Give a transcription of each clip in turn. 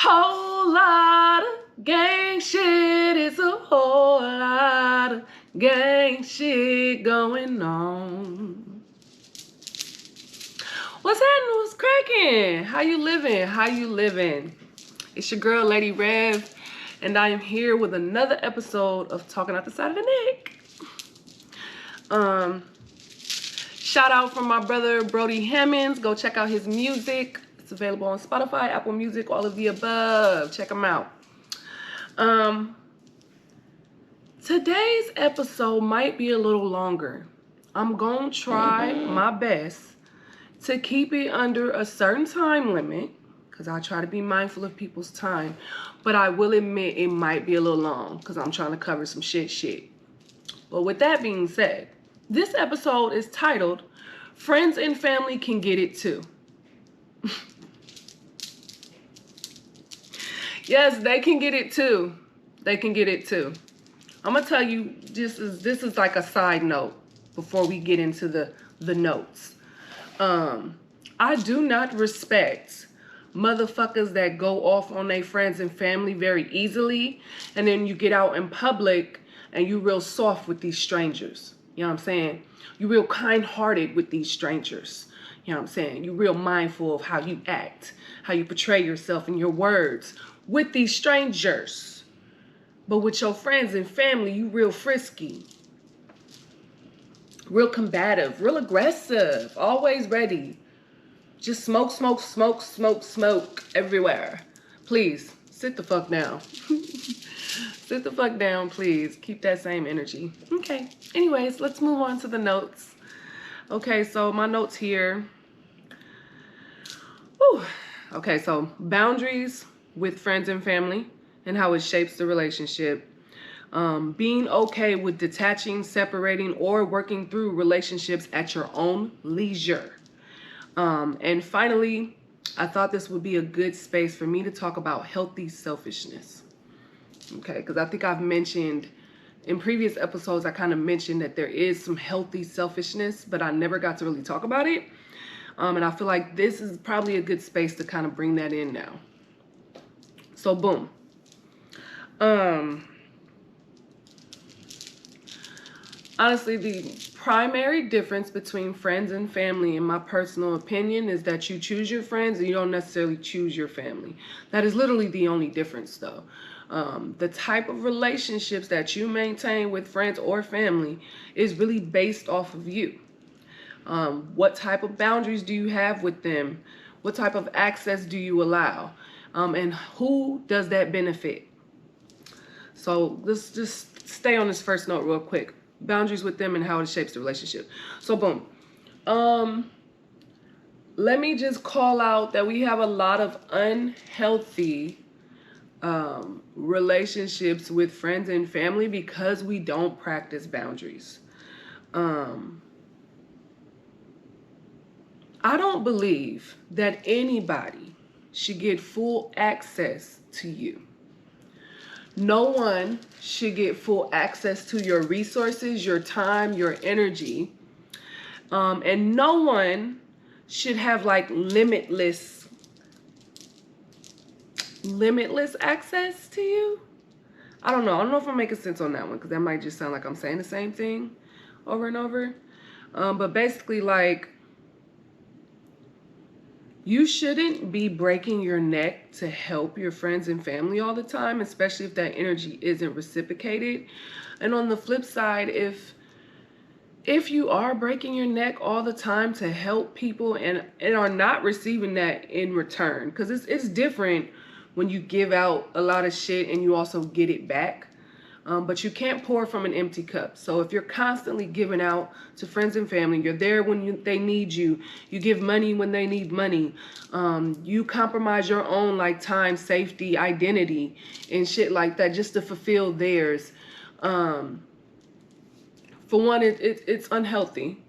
Whole lot of gang shit. It's a whole lot of gang shit going on. What's happening? What's cracking? How you living? How you living? It's your girl, Lady Rev, and I am here with another episode of Talking Out the Side of the Neck. Shout out from my brother, Brody Hammonds. Go check out his music. It's available on Spotify, Apple Music, all of the above. Check him out. Today's episode might be a little longer. I'm going to try my best to keep it under a certain time limit, because I try to be mindful of people's time, but I will admit it might be a little long because I'm trying to cover some shit. But with that being said, this episode is titled, Friends and Family Can Get It Too. Yes, they can get it too. They can get it too. I'm going to tell you, this is like a side note before we get into the notes. I do not respect motherfuckers that go off on their friends and family very easily, and then you get out in public and you real soft with these strangers. You know what I'm saying? You real kind-hearted with these strangers. You know what I'm saying? You real mindful of how you act, how you portray yourself and your words with these strangers. But with your friends and family, you real frisky, real combative, real aggressive, always ready. Just smoke everywhere. Please, sit the fuck down. Sit the fuck down, please. Keep that same energy. Okay, anyways, let's move on to the notes. Okay, so my notes here. Whew. Okay, so boundaries with friends and family and how it shapes the relationship. Being okay with detaching, separating, or working through relationships at your own leisure. And finally, I thought this would be a good space for me to talk about healthy selfishness. Okay, because I think I've mentioned in previous episodes, I kind of mentioned that there is some healthy selfishness, but I never got to really talk about it. And I feel like this is probably a good space to kind of bring that in now. So boom. Honestly, the primary difference between friends and family, in my personal opinion, is that you choose your friends and you don't necessarily choose your family. That is literally the only difference, though. The type of relationships that you maintain with friends or family is really based off of you. What type of boundaries do you have with them? What type of access do you allow? And who does that benefit? So let's just stay on this first note real quick. Boundaries with them and how it shapes the relationship. So boom. Let me just call out that we have a lot of unhealthy relationships with friends and family because we don't practice boundaries. I don't believe that anybody should get full access to you. No one should get full access to your resources, your time, your energy. And no one should have like limitless access to you. I don't know if I'm making sense on that one, because that might just sound like I'm saying the same thing over and over. But basically, like, you shouldn't be breaking your neck to help your friends and family all the time, especially if that energy isn't reciprocated. And on the flip side, if you are breaking your neck all the time to help people and are not receiving that in return, because it's different when you give out a lot of shit and you also get it back. But you can't pour from an empty cup. So if you're constantly giving out to friends and family, you're there when they need you, you give money when they need money, you compromise your own like time, safety, identity, and shit like that just to fulfill theirs. For one, it's unhealthy.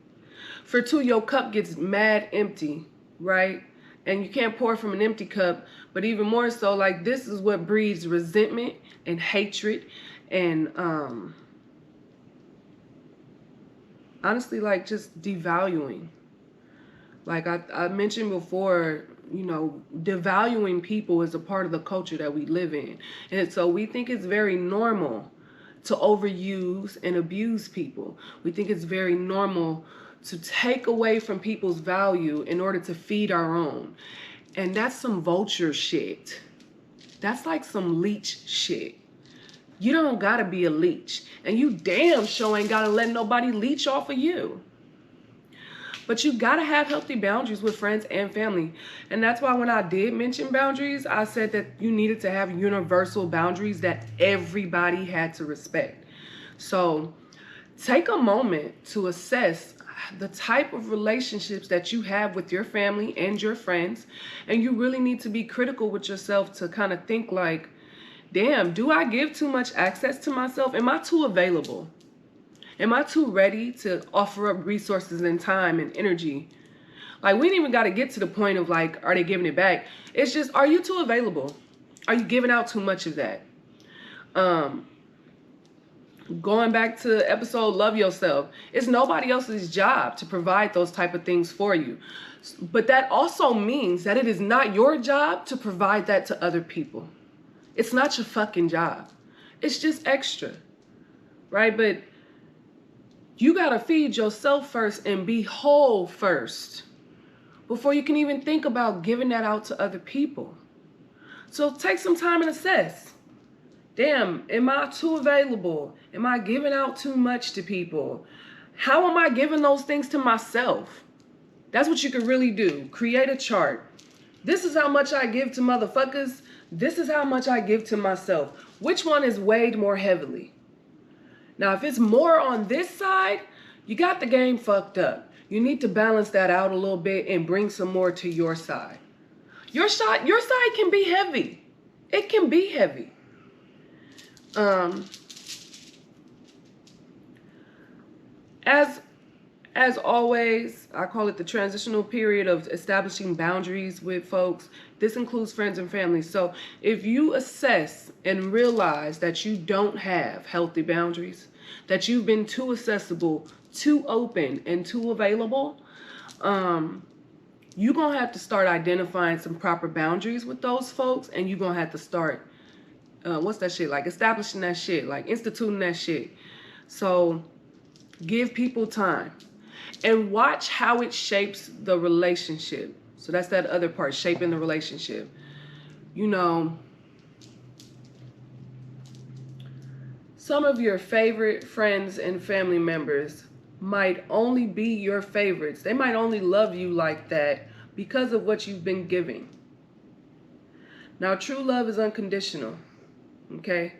For two, your cup gets mad empty, right? And you can't pour from an empty cup. But even more so, like, this is what breeds resentment and hatred and honestly, like, just devaluing. Like I mentioned before, devaluing people is a part of the culture that we live in. And so we think it's very normal to overuse and abuse people. We think it's very normal to take away from people's value in order to feed our own. And that's some vulture shit. That's like some leech shit. You don't gotta be a leech. And you damn sure ain't gotta let nobody leech off of you. But you gotta have healthy boundaries with friends and family. And that's why when I did mention boundaries, I said that you needed to have universal boundaries that everybody had to respect. So take a moment to assess the type of relationships that you have with your family and your friends. And you really need to be critical with yourself to kind of think like, damn, do I give too much access to myself? Am I too available? Am I too ready to offer up resources and time and energy? Like, we ain't even got to get to the point of like, are they giving it back? It's just, are you too available? Are you giving out too much of that? Going back to episode Love Yourself, it's nobody else's job to provide those type of things for you. But that also means that it is not your job to provide that to other people. It's not your fucking job. It's just extra, right? But you gotta feed yourself first and be whole first before you can even think about giving that out to other people. So take some time and assess. Damn, am I too available? Am I giving out too much to people? How am I giving those things to myself? That's what you can really do. Create a chart. This is how much I give to motherfuckers. This is how much I give to myself. Which one is weighed more heavily? Now, if it's more on this side, you got the game fucked up. You need to balance that out a little bit and bring some more to your side. Your side can be heavy. It can be heavy. As always, I call it the transitional period of establishing boundaries with folks. This includes friends and family. So if you assess and realize that you don't have healthy boundaries, that you've been too accessible, too open, and too available, you're going to have to start identifying some proper boundaries with those folks, and you're going to have to start, what's that shit? Like establishing that shit, like instituting that shit. So give people time. And watch how it shapes the relationship. So that's that other part, shaping the relationship. Some of your favorite friends and family members might only be your favorites. They might only love you like that because of what you've been giving. Now, true love is unconditional, okay?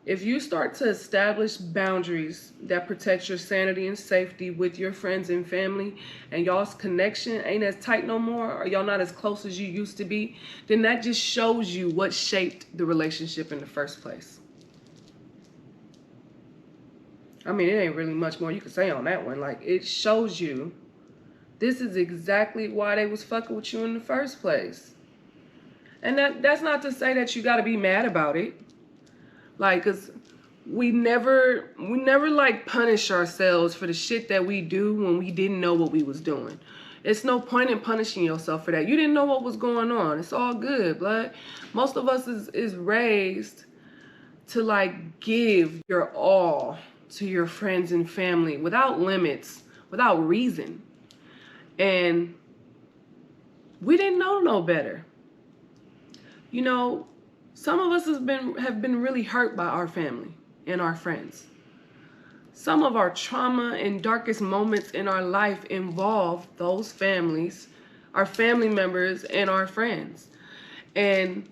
If you start to establish boundaries that protect your sanity and safety with your friends and family, and y'all's connection ain't as tight no more, or y'all not as close as you used to be, then that just shows you what shaped the relationship in the first place. I mean, it ain't really much more you can say on that one. Like, it shows you this is exactly why they was fucking with you in the first place. And that's not to say that you got to be mad about it. Like, cause we never like punish ourselves for the shit that we do when we didn't know what we was doing. It's no point in punishing yourself for that. You didn't know what was going on. It's all good, blood. Most of us is raised to like give your all to your friends and family without limits, without reason. And we didn't know no better. Some of us have been really hurt by our family and our friends. Some of our trauma and darkest moments in our life involve those families, our family members, and our friends. And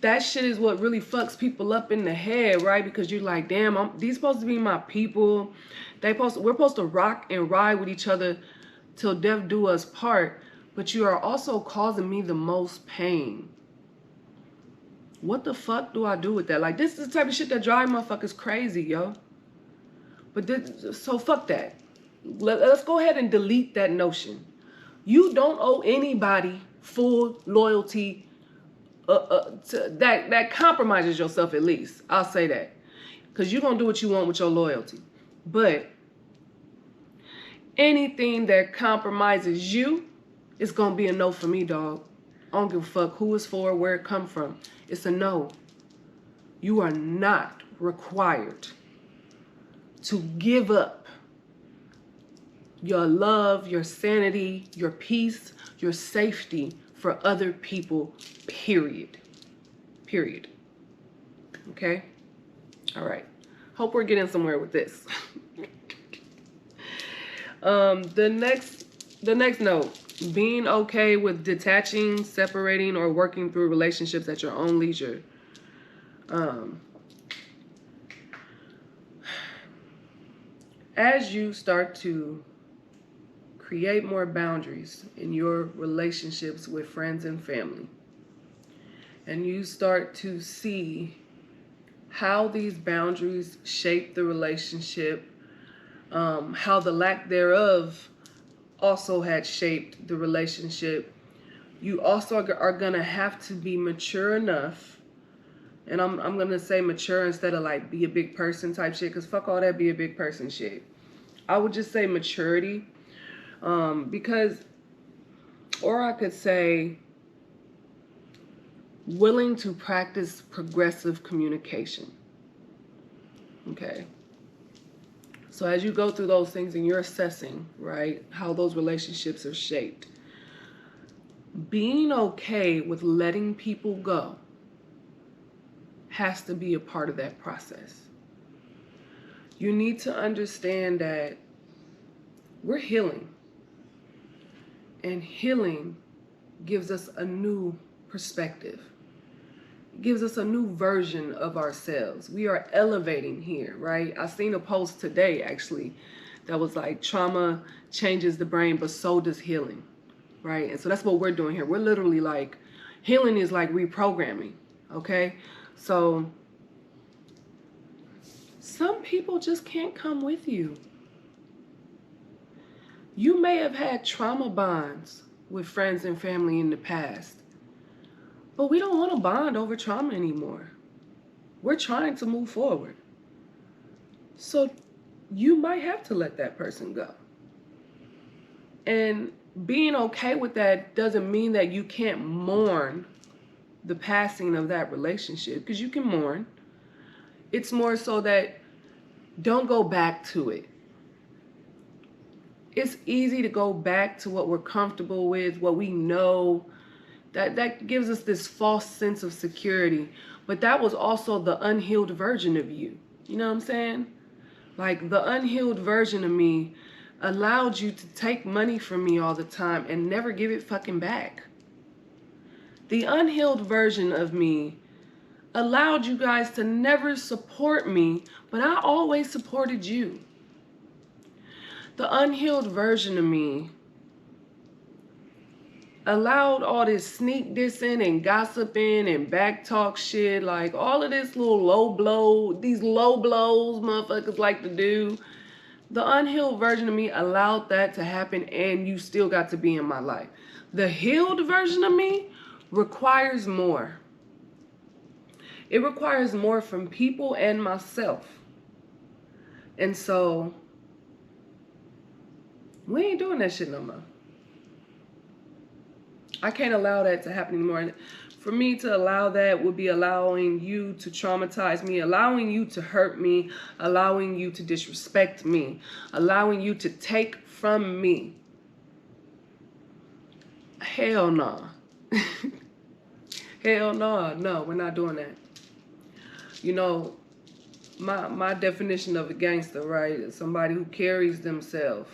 that shit is what really fucks people up in the head, right? Because you're like, damn, these supposed to be my people. We're supposed to rock and ride with each other till death do us part. But you are also causing me the most pain. What the fuck do I do with that? Like, this is the type of shit that drive motherfuckers crazy, yo. So fuck that. Let's go ahead and delete that notion. You don't owe anybody full loyalty that compromises yourself, at least. I'll say that. Because you're going to do what you want with your loyalty. But anything that compromises you, it's going to be a no for me, dog. I don't give a fuck who it's for, where it come from. It's a no. You are not required to give up your love, your sanity, your peace, your safety for other people, period. Period. Okay? All right. Hope we're getting somewhere with this. The next note, being okay with detaching, separating, or working through relationships at your own leisure. As you start to create more boundaries in your relationships with friends and family, and you start to see how these boundaries shape the relationship, how the lack thereof also had shaped the relationship, you also are going to have to be mature enough. And I'm going to say mature instead of like be a big person type shit, because fuck all that be a big person shit. I would just say maturity, because, or I could say willing to practice progressive communication. Okay. So as you go through those things and you're assessing, right, how those relationships are shaped, being okay with letting people go has to be a part of that process. You need to understand that we're healing. And healing gives us a new perspective. It gives us a new version of ourselves. We are elevating here, right? I seen a post today, actually, that was like, trauma changes the brain, but so does healing, right? And so that's what we're doing here. We're literally like, healing is like reprogramming, okay? So some people just can't come with you. You may have had trauma bonds with friends and family in the past, but we don't want to bond over trauma anymore. We're trying to move forward. So you might have to let that person go. And being okay with that doesn't mean that you can't mourn the passing of that relationship, because you can mourn. It's more so that don't go back to it. It's easy to go back to what we're comfortable with, what we know. That gives us this false sense of security. But that was also the unhealed version of you. You know what I'm saying? Like, the unhealed version of me allowed you to take money from me all the time and never give it fucking back. The unhealed version of me allowed you guys to never support me, but I always supported you. The unhealed version of me allowed all this sneak dissing and gossiping and back talk shit, like all of this little these low blows motherfuckers like to do. The unhealed version of me allowed that to happen, and you still got to be in my life. The healed version of me requires more. It requires more from people and myself. And so we ain't doing that shit no more. I can't allow that to happen anymore. For me to allow that would be allowing you to traumatize me, allowing you to hurt me, allowing you to disrespect me, allowing you to take from me. Hell no. Hell no. No, we're not doing that. You know, my definition of a gangster, right, is somebody who carries themselves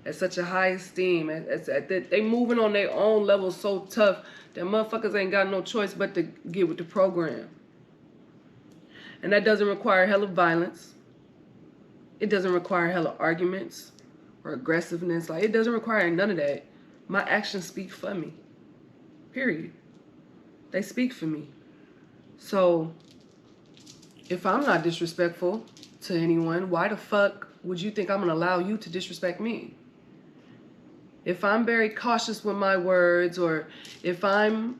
at such a high esteem, they moving on their own level so tough that motherfuckers ain't got no choice but to get with the program. And that doesn't require hella violence. It doesn't require hella arguments or aggressiveness. Like, it doesn't require none of that. My actions speak for me. Period. They speak for me. So if I'm not disrespectful to anyone, why the fuck would you think I'm gonna allow you to disrespect me? If I'm very cautious with my words, or if I'm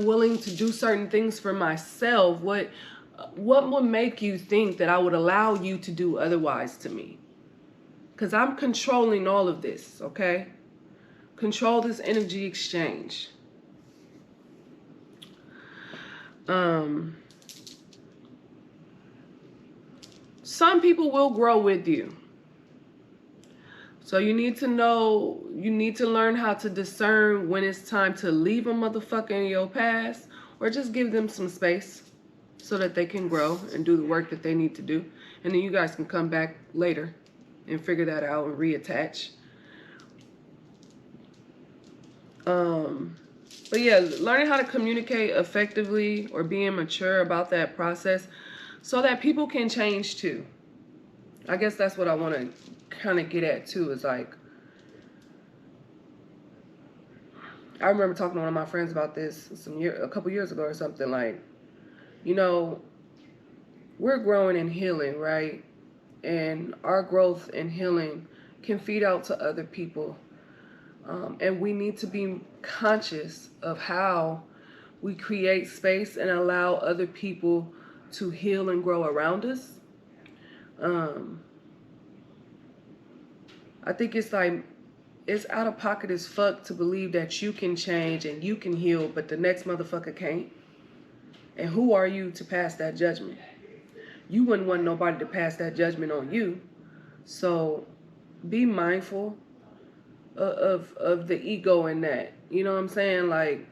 willing to do certain things for myself, what would make you think that I would allow you to do otherwise to me? Because I'm controlling all of this, okay? Control this energy exchange. Some people will grow with you. So you need to know, you need to learn how to discern when it's time to leave a motherfucker in your past or just give them some space so that they can grow and do the work that they need to do. And then you guys can come back later and figure that out and reattach. But yeah, learning how to communicate effectively or being mature about that process so that people can change too. I guess that's what I want to kind of get at too, is like, I remember talking to one of my friends about this a couple years ago or something, like, you know, we're growing and healing, right? And our growth and healing can feed out to other people. And we need to be conscious of how we create space and allow other people to heal and grow around us. I think it's like, it's out of pocket as fuck to believe that you can change and you can heal, but the next motherfucker can't. And who are you to pass that judgment? You wouldn't want nobody to pass that judgment on you. So be mindful of the ego in that. You know what I'm saying? Like,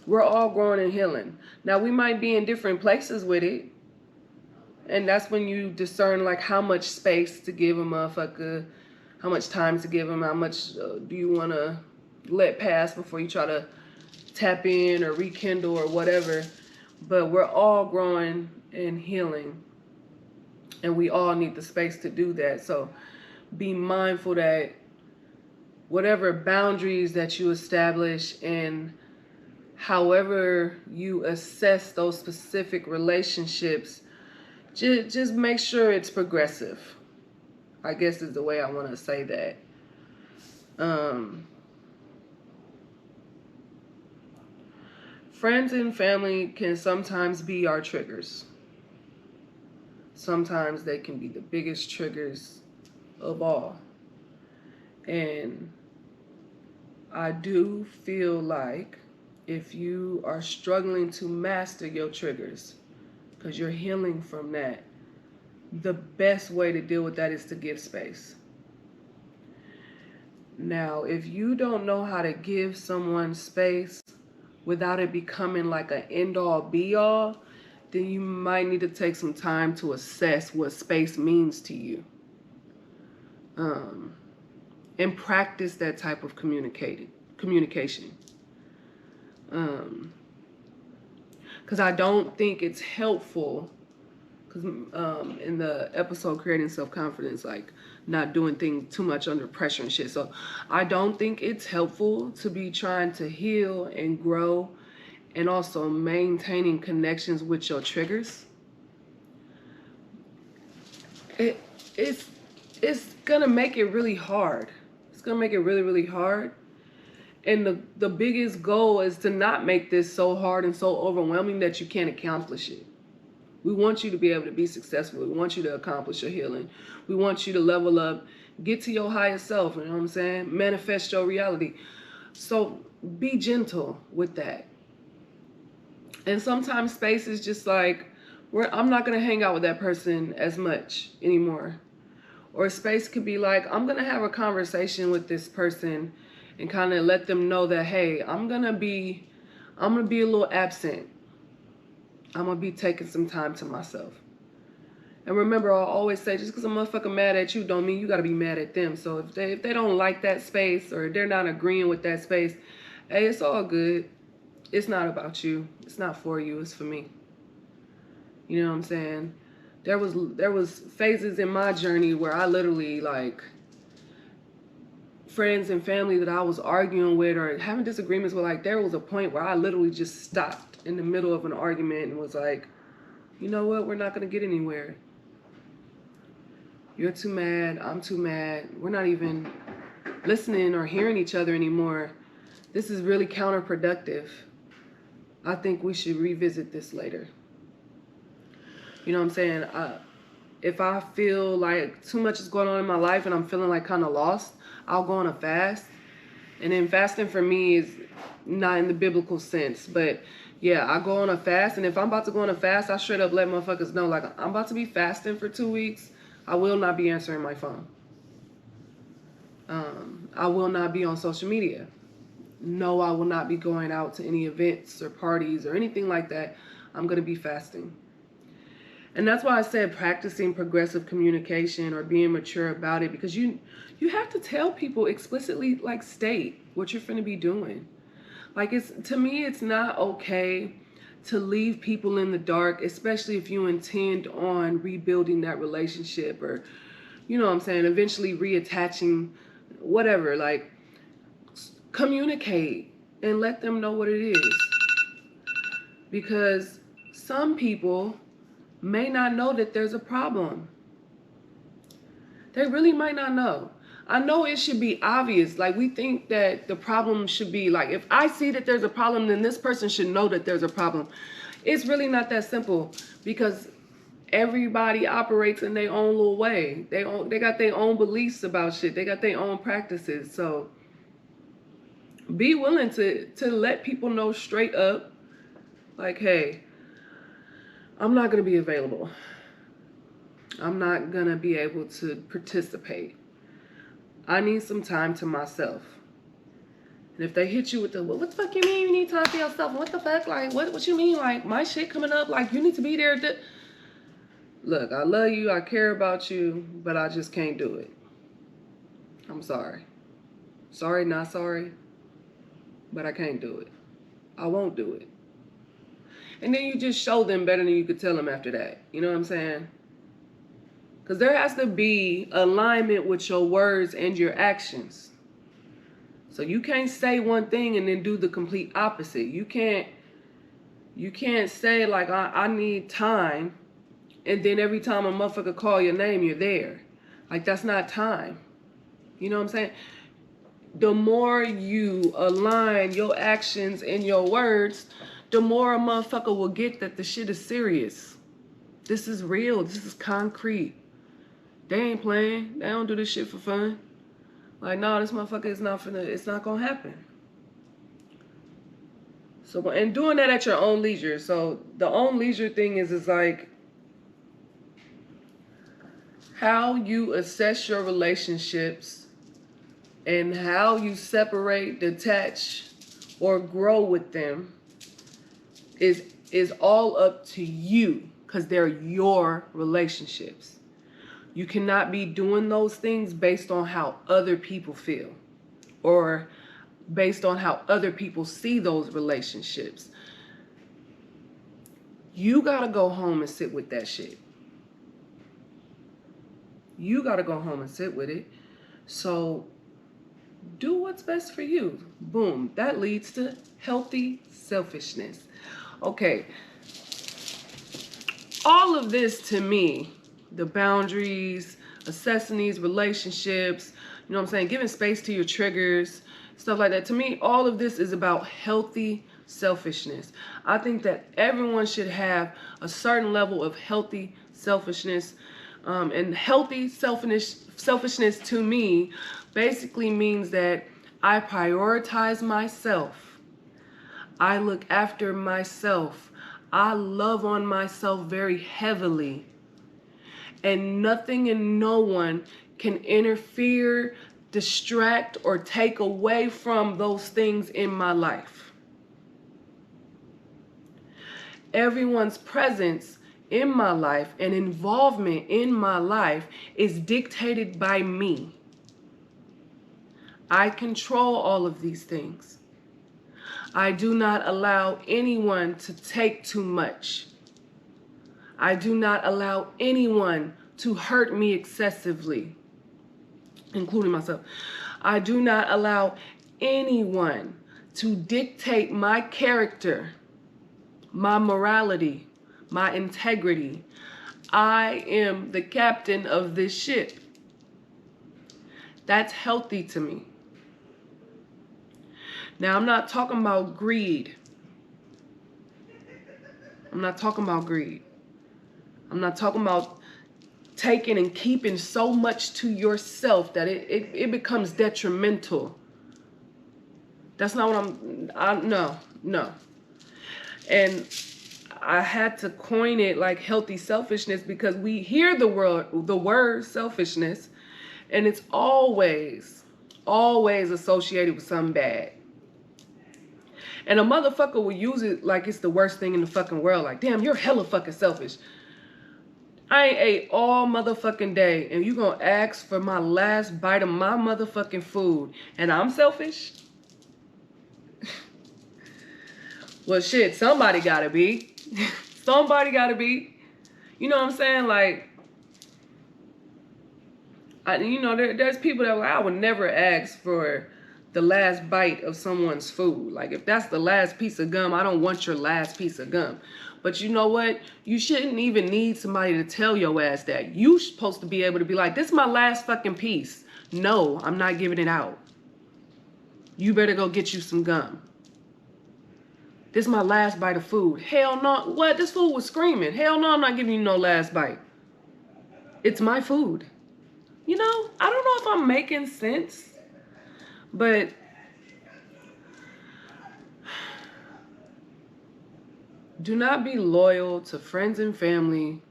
we're all growing and healing. Now, we might be in different places with it. And that's when you discern, like, how much space to give a motherfucker, how much time to give them, how much do you want to let pass before you try to tap in or rekindle or whatever. But we're all growing and healing. And we all need the space to do that. So be mindful that whatever boundaries that you establish and however you assess those specific relationships, just make sure it's progressive. I guess is the way I want to say that. Friends and family can sometimes be our triggers. Sometimes they can be the biggest triggers of all. And I do feel like if you are struggling to master your triggers, because you're healing from that, the best way to deal with that is to give space. Now, if you don't know how to give someone space without it becoming like an end-all be-all, then you might need to take some time to assess what space means to you. And practice that type of communication. Because I don't think it's helpful, because in the episode Creating Self-Confidence, like not doing things too much under pressure and shit. So I don't think it's helpful to be trying to heal and grow and also maintaining connections with your triggers. It's gonna make it really hard. It's gonna make it really, really hard. And the biggest goal is to not make this so hard and so overwhelming that you can't accomplish it. We want you to be able to be successful. We want you to accomplish your healing. We want you to level up, get to your highest self, you know what I'm saying? Manifest your reality. So be gentle with that. And sometimes space is just like, I'm not going to hang out with that person as much anymore. Or space could be like, I'm going to have a conversation with this person and kind of let them know that, hey, I'm going to be a little absent. I'm going to be taking some time to myself. And remember, I'll always say, just because a motherfucker mad at you don't mean you got to be mad at them. So if they don't like that space or they're not agreeing with that space, hey, it's all good. It's not about you. It's not for you. It's for me. You know what I'm saying? There was phases in my journey where I literally, like, friends and family that I was arguing with or having disagreements with, like, there was a point where I literally just stopped in the middle of an argument and was like, you know what, we're not going to get anywhere. You're too mad, I'm too mad. We're not even listening or hearing each other anymore. This is really counterproductive. I think we should revisit this later. You know what I'm saying? If I feel like too much is going on in my life and I'm feeling like kind of lost, I'll go on a fast And then fasting for me is not in the biblical sense, but yeah, I go on a fast, and if I'm about to go on a fast, I straight up let motherfuckers know, like, I'm about to be fasting for 2 weeks. I will not be answering my phone. I will not be on social media. No, I will not be going out to any events or parties or anything like that. I'm going to be fasting. And that's why I said practicing progressive communication or being mature about it, because you have to tell people explicitly, like, state what you're going to be doing. Like, to me, it's not okay to leave people in the dark, especially if you intend on rebuilding that relationship, or, you know what I'm saying, eventually reattaching, whatever. Like, communicate and let them know what it is. Because some people may not know that there's a problem. They really might not know. I know it should be obvious. Like, we think that the problem should be, like, if I see that there's a problem, then this person should know that there's a problem. It's really not that simple, because everybody operates in their own little way. They got their own beliefs about shit. They got their own practices. So be willing to let people know straight up, like, hey, I'm not going to be available. I'm not going to be able to participate. I need some time to myself. And if they hit you with the, well, what the fuck you mean you need time for yourself? What the fuck? Like, what you mean? Like, my shit coming up? Like, you need to be there. Look, I love you. I care about you. But I just can't do it. I'm sorry. Sorry, not sorry. But I can't do it. I won't do it. And then you just show them better than you could tell them after that. You know what I'm saying? Because there has to be alignment with your words and your actions. So you can't say one thing and then do the complete opposite. You can't say, like, I need time, and then every time a motherfucker call your name, you're there. Like, that's not time. You know what I'm saying? The more you align your actions and your words, the more a motherfucker will get that the shit is serious. This is real. This is concrete. They ain't playing. They don't do this shit for fun. Like, no, this motherfucker is not finna, it's not gonna happen. So, and doing that at your own leisure. So the own leisure thing is like how you assess your relationships and how you separate, detach, or grow with them is all up to you, because they're your relationships. You cannot be doing those things based on how other people feel or based on how other people see those relationships. You gotta go home and sit with that shit. You gotta go home and sit with it. So do what's best for you. Boom. That leads to healthy selfishness. Okay. All of this, to me, the boundaries, assessing these relationships, you know what I'm saying, giving space to your triggers, stuff like that. To me, all of this is about healthy selfishness. I think that everyone should have a certain level of healthy selfishness. And healthy selfishness to me basically means that I prioritize myself. I look after myself. I love on myself very heavily. And nothing and no one can interfere, distract, or take away from those things in my life. Everyone's presence in my life and involvement in my life is dictated by me. I control all of these things. I do not allow anyone to take too much. I do not allow anyone to hurt me excessively, including myself. I do not allow anyone to dictate my character, my morality, my integrity. I am the captain of this ship. That's healthy to me. Now, I'm not talking about greed. I'm not talking about greed. I'm not talking about taking and keeping so much to yourself that it becomes detrimental. That's not what no, no. And I had to coin it like healthy selfishness because we hear the word selfishness, and it's always associated with something bad. And a motherfucker will use it like it's the worst thing in the fucking world. Like, damn, you're hella fucking selfish. I ain't ate all motherfucking day, and you gonna ask for my last bite of my motherfucking food, and I'm selfish? Well, shit, somebody gotta be. Somebody gotta be. You know what I'm saying? Like, there's people that I would never ask for the last bite of someone's food. Like, if that's the last piece of gum, I don't want your last piece of gum. But you know what? You shouldn't even need somebody to tell your ass that. You supposed to be able to be like, this is my last fucking piece. No, I'm not giving it out. You better go get you some gum. This is my last bite of food. Hell no. What? This food was screaming. Hell no, I'm not giving you no last bite. It's my food. You know, I don't know if I'm making sense, but do not be loyal to friends and family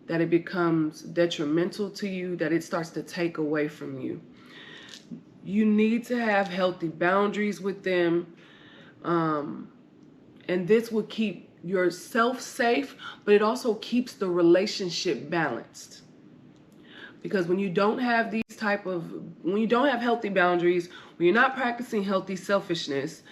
that it becomes detrimental to you, that it starts to take away from you. You need to have healthy boundaries with them. And this will keep yourself safe, but it also keeps the relationship balanced. Because when you don't have when you don't have healthy boundaries, when you're not practicing healthy selfishness,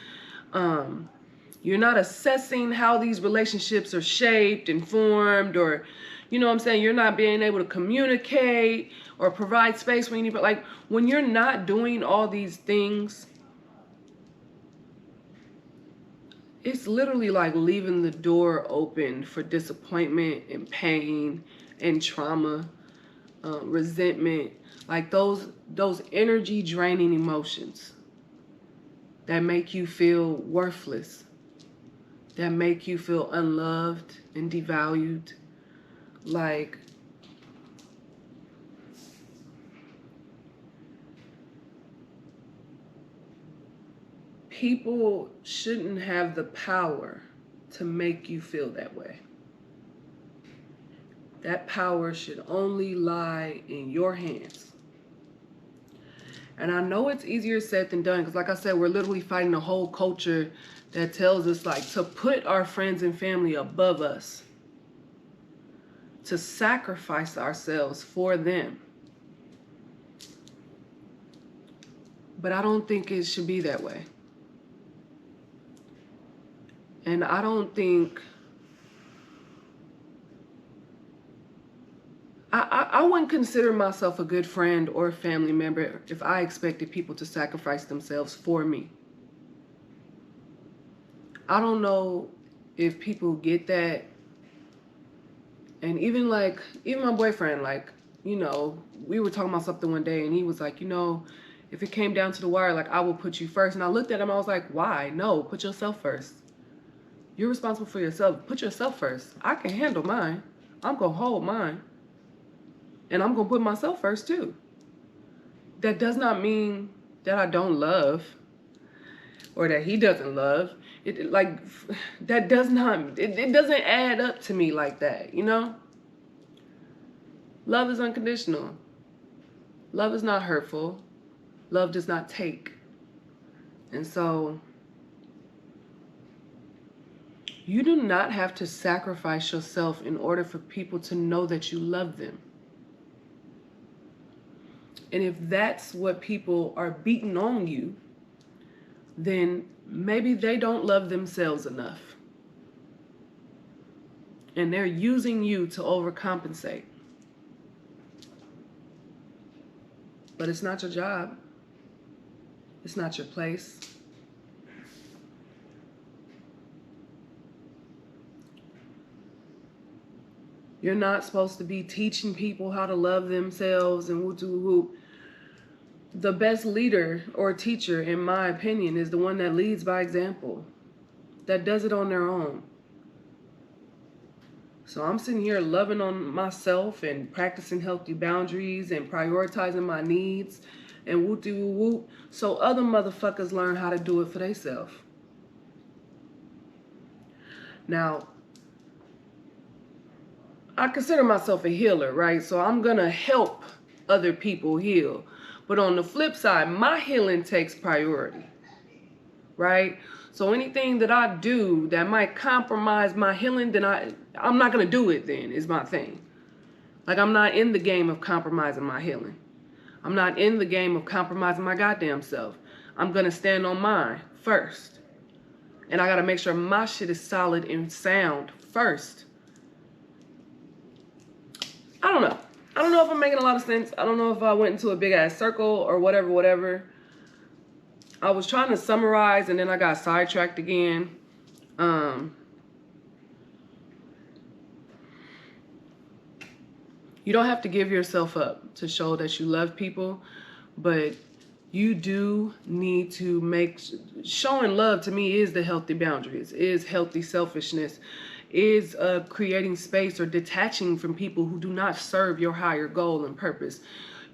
you're not assessing how these relationships are shaped and formed, or, you know what I'm saying, you're not being able to communicate or provide space when you need, like, when you're not doing all these things, it's literally like leaving the door open for disappointment and pain and trauma, resentment, like those energy draining emotions that make you feel worthless, that make you feel unloved and devalued. Like, people shouldn't have the power to make you feel that way. That power should only lie in your hands. And I know it's easier said than done, because like I said, we're literally fighting a whole culture that tells us, like, to put our friends and family above us, to sacrifice ourselves for them. But I don't think it should be that way. And I don't think, I wouldn't consider myself a good friend or family member if I expected people to sacrifice themselves for me. I don't know if people get that. And even my boyfriend, like, you know, we were talking about something one day and he was like, you know, if it came down to the wire, like, I will put you first. And I looked at him, I was like, why? No, put yourself first. You're responsible for yourself. Put yourself first. I can handle mine. I'm going to hold mine. And I'm going to put myself first too. That does not mean that I don't love or that he doesn't love. It doesn't add up to me like that, you know? Love is unconditional. Love is not hurtful. Love does not take. And so you do not have to sacrifice yourself in order for people to know that you love them. And if that's what people are beating on you, then maybe they don't love themselves enough. And they're using you to overcompensate. But it's not your job. It's not your place. You're not supposed to be teaching people how to love themselves and whoop-de-whoop. The best leader or teacher, in my opinion, is the one that leads by example, that does it on their own. So I'm sitting here loving on myself and practicing healthy boundaries and prioritizing my needs and whoop-de-whoop, so other motherfuckers learn how to do it for themselves. Now, I consider myself a healer, right? So I'm going to help other people heal. But on the flip side, my healing takes priority, right? So anything that I do that might compromise my healing, then I'm not going to do it then, is my thing. Like, I'm not in the game of compromising my healing. I'm not in the game of compromising my goddamn self. I'm going to stand on mine first. And I got to make sure my shit is solid and sound first. I don't know. I don't know if I'm making a lot of sense. I don't know if I went into a big ass circle or whatever. I was trying to summarize and then I got sidetracked again. You don't have to give yourself up to show that you love people, but you do need to make, showing love to me is the healthy boundaries, is healthy selfishness, is creating space or detaching from people who do not serve your higher goal and purpose.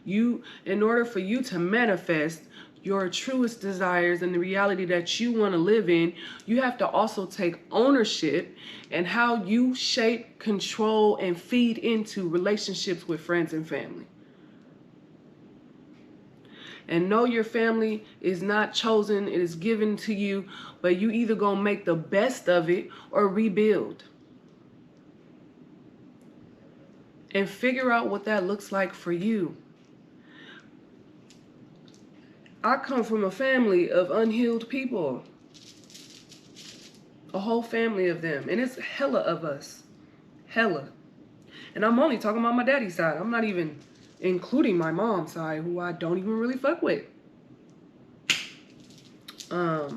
In order for you to manifest your truest desires and the reality that you want to live in, you have to also take ownership in how you shape, control, and feed into relationships with friends and family. And know your family is not chosen, it is given to you, but you either gonna make the best of it or rebuild. And figure out what that looks like for you. I come from a family of unhealed people. A whole family of them. And it's hella of us. Hella. And I'm only talking about my daddy's side. I'm not even including my mom's side, who I don't even really fuck with. But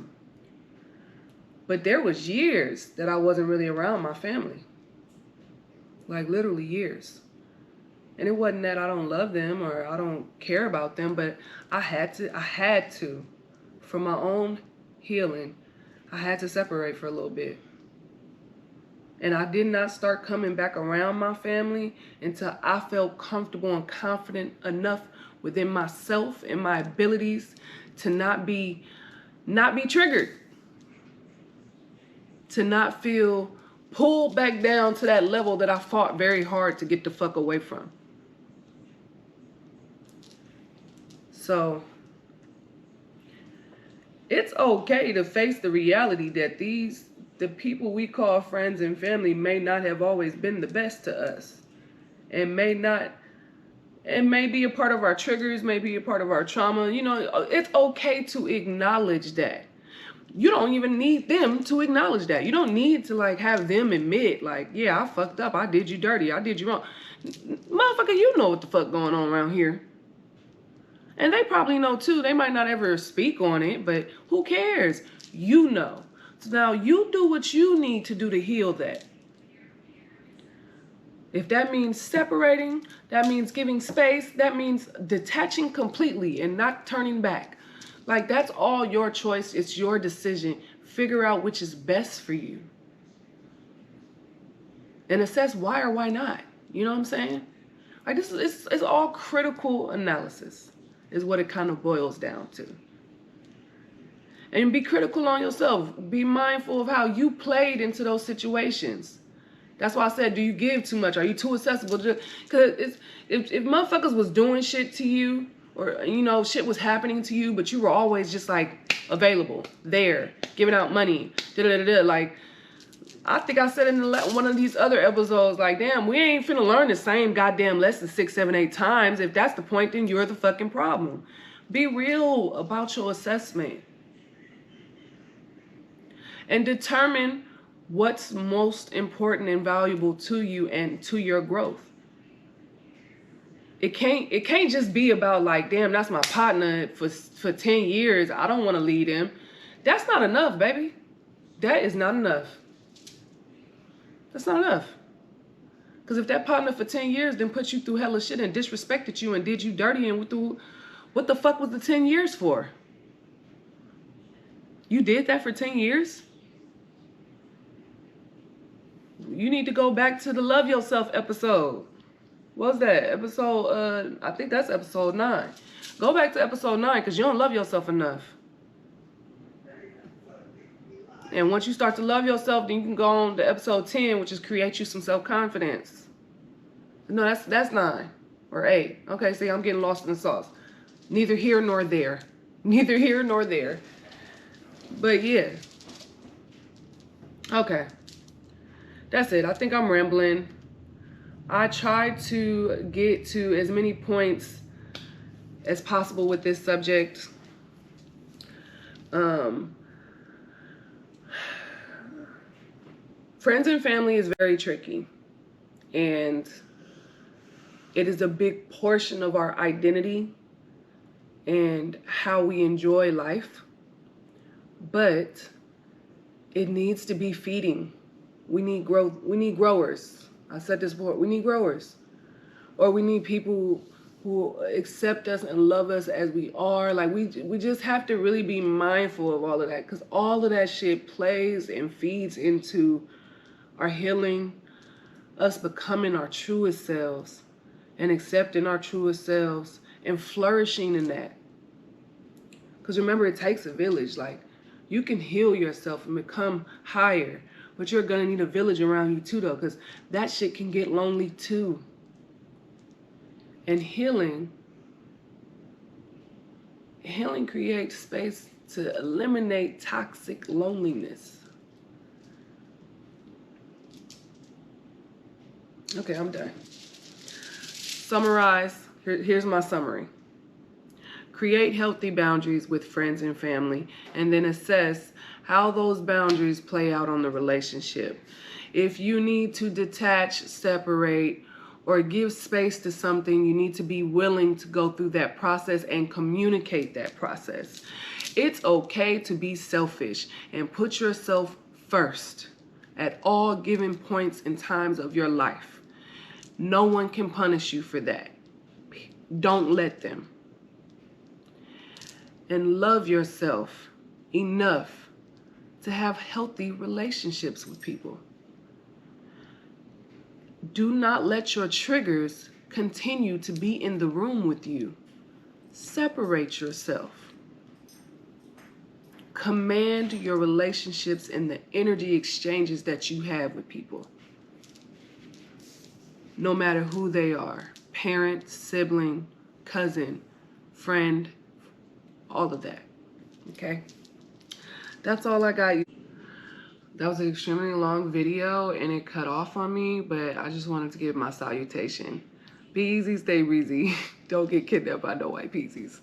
there was years that I wasn't really around my family. Like literally years. And it wasn't that I don't love them or I don't care about them, but I had to, for my own healing, I had to separate for a little bit. And I did not start coming back around my family until I felt comfortable and confident enough within myself and my abilities to not be triggered. To not feel pulled back down to that level that I fought very hard to get the fuck away from. So it's okay to face the reality that the people we call friends and family may not have always been the best to us. And may be a part of our triggers, may be a part of our trauma. You know, it's okay to acknowledge that. You don't even need them to acknowledge that. You don't need to like have them admit like, yeah, I fucked up. I did you dirty. I did you wrong. Motherfucker, you know what the fuck going on around here. And they probably know too. They might not ever speak on it, but who cares? You know. So now you do what you need to do to heal that. If that means separating, that means giving space, that means detaching completely and not turning back. Like, that's all your choice. It's your decision. Figure out which is best for you. And assess why or why not. You know what I'm saying? Like, it's all critical analysis is what it kind of boils down to. And be critical on yourself. Be mindful of how you played into those situations. That's why I said, do you give too much? Are you too accessible? Because if motherfuckers was doing shit to you, or, you know, shit was happening to you, but you were always just, like, available, there, giving out money, like, I think I said in one of these other episodes, like, damn, we ain't finna learn the same goddamn lesson 6, 7, 8 times. If that's the point, then you're the fucking problem. Be real about your assessment. And determine what's most important and valuable to you and to your growth. It can't just be about like, damn, that's my partner for 10 years. I don't want to lead him. That's not enough, baby. That is not enough. That's not enough. Because if that partner for 10 years then put you through hella shit and disrespected you and did you dirty, and what the fuck was the 10 years for? You did that for 10 years? You need to go back to the Love Yourself episode. What's that? Episode, I think that's episode 9. Go back to episode 9 because you don't love yourself enough. And once you start to love yourself, then you can go on to episode 10, which is create you some self-confidence. No, that's 9 or 8. Okay, see, I'm getting lost in the sauce. Neither here nor there. Neither here nor there. But yeah. Okay. That's it. I think I'm rambling. I tried to get to as many points as possible with this subject. Friends and family is very tricky, and it is a big portion of our identity and how we enjoy life, but it needs to be feeding. We need growth. We need growers. I said this before. We need growers, or we need people who accept us and love us as we are. Like we just have to really be mindful of all of that, because all of that shit plays and feeds into our healing, us becoming our truest selves and accepting our truest selves and flourishing in that. Because remember, it takes a village. Like, you can heal yourself and become higher, but you're going to need a village around you too, though, because that shit can get lonely too. And healing creates space to eliminate toxic loneliness. Okay, I'm done. Summarize. Here's my summary. Create healthy boundaries with friends and family, and then assess how those boundaries play out on the relationship. If you need to detach, separate, or give space to something, you need to be willing to go through that process and communicate that process. It's okay to be selfish and put yourself first at all given points and times of your life. No one can punish you for that. Don't let them. And love yourself enough to have healthy relationships with people. Do not let your triggers continue to be in the room with you. Separate yourself. Command your relationships and the energy exchanges that you have with people. No matter who they are. Parent, sibling, cousin, friend, all of that. Okay? That's all I got. That was an extremely long video and it cut off on me, but I just wanted to give my salutation. Be easy, stay breezy. Don't get kidnapped by no white peasies.